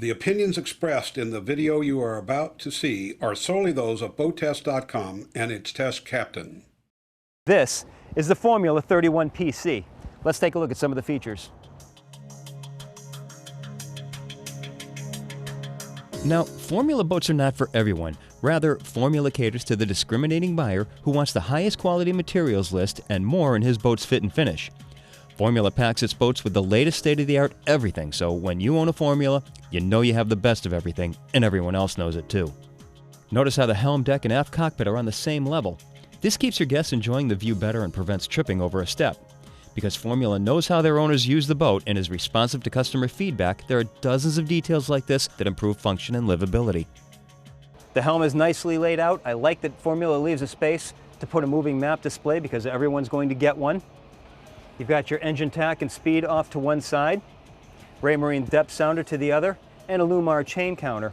The opinions expressed in the video you are about to see are solely those of BoatTEST.com and its test captain. This is the Formula 31 PC. Let's take a look at some of the features. Now, Formula boats are not for everyone. Rather, Formula caters to the discriminating buyer who wants the highest quality materials list and more in his boat's fit and finish. Formula packs its boats with the latest state-of-the-art everything, so when you own a Formula, you know you have the best of everything, and everyone else knows it too. Notice how the helm deck and aft cockpit are on the same level. This keeps your guests enjoying the view better and prevents tripping over a step. Because Formula knows how their owners use the boat and is responsive to customer feedback, there are dozens of details like this that improve function and livability. The helm is nicely laid out. I like that Formula leaves a space to put a moving map display because everyone's going to get one. You've got your engine tack and speed off to one side, Raymarine depth sounder to the other, and a Lumar chain counter.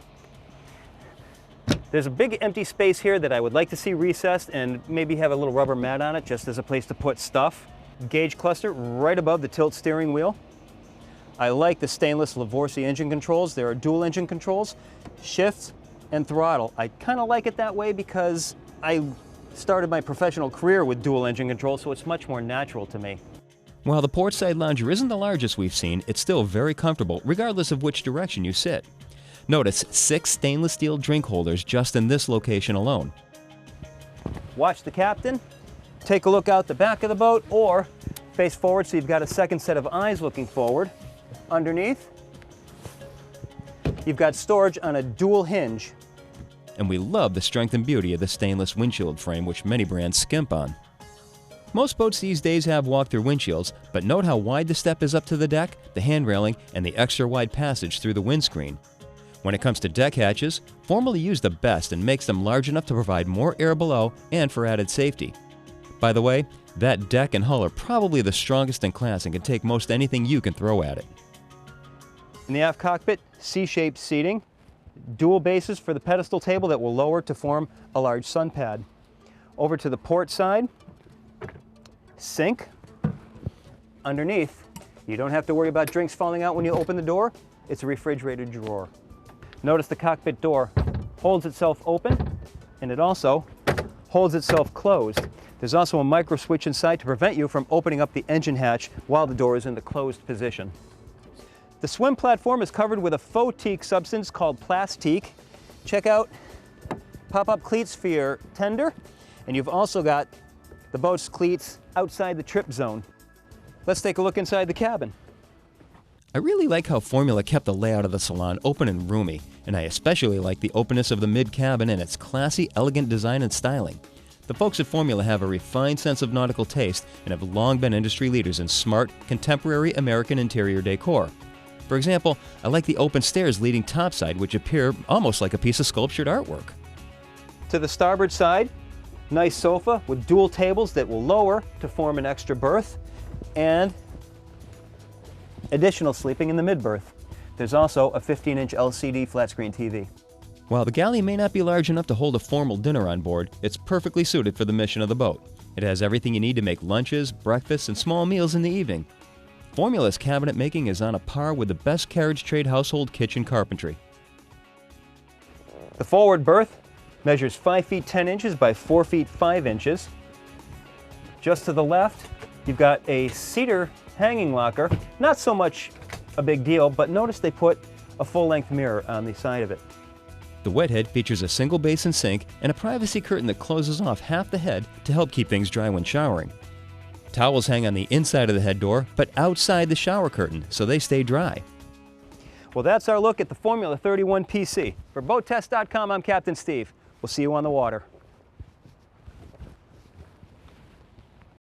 There's a big empty space here that I would like to see recessed and maybe have a little rubber mat on it just as a place to put stuff. Gauge cluster right above the tilt steering wheel. I like the stainless Lavorsi engine controls. There are dual engine controls, shift and throttle. I kind of like it that way because I started my professional career with dual engine controls, so it's much more natural to me. While the portside lounger isn't the largest we've seen, it's still very comfortable regardless of which direction you sit. Notice 6 stainless steel drink holders just in this location alone. Watch the captain. Take a look out the back of the boat or face forward so you've got a second set of eyes looking forward. Underneath, you've got storage on a dual hinge. And we love the strength and beauty of the stainless windshield frame, which many brands skimp on. Most boats these days have walk-through windshields, but note how wide the step is up to the deck, the hand railing, and the extra wide passage through the windscreen. When it comes to deck hatches, Formula use the best and makes them large enough to provide more air below and for added safety. By the way, that deck and hull are probably the strongest in class and can take most anything you can throw at it. In the aft cockpit, C-shaped seating, dual bases for the pedestal table that will lower to form a large sun pad. Over to the port side, sink. Underneath, you don't have to worry about drinks falling out when you open the door. It's a refrigerated drawer. Notice the cockpit door holds itself open and it also holds itself closed. There's also a micro switch inside to prevent you from opening up the engine hatch while the door is in the closed position. The swim platform is covered with a faux teak substance called plastique. Check out pop-up cleats for your tender, and you've also got the boat's cleats outside the trip zone. Let's take a look inside the cabin. I really like how Formula kept the layout of the salon open and roomy, and I especially like the openness of the mid-cabin and its classy, elegant design and styling. The folks at Formula have a refined sense of nautical taste and have long been industry leaders in smart, contemporary American interior decor. For example, I like the open stairs leading topside, which appear almost like a piece of sculptured artwork. To the starboard side, nice sofa with dual tables that will lower to form an extra berth and additional sleeping in the mid-berth. There's also a 15-inch LCD flat-screen TV. While the galley may not be large enough to hold a formal dinner on board, it's perfectly suited for the mission of the boat. It has everything you need to make lunches, breakfasts, and small meals in the evening. Formula's cabinet making is on a par with the best carriage trade household kitchen carpentry. The forward berth measures 5 feet 10 inches by 4 feet 5 inches. Just to the left, you've got a cedar hanging locker. Not so much a big deal, but notice they put a full-length mirror on the side of it. The wet head features a single basin sink and a privacy curtain that closes off half the head to help keep things dry when showering. Towels hang on the inside of the head door, but outside the shower curtain, so they stay dry. Well, that's our look at the Formula 31 PC. For BoatTEST.com, I'm Captain Steve. We'll see you on the water.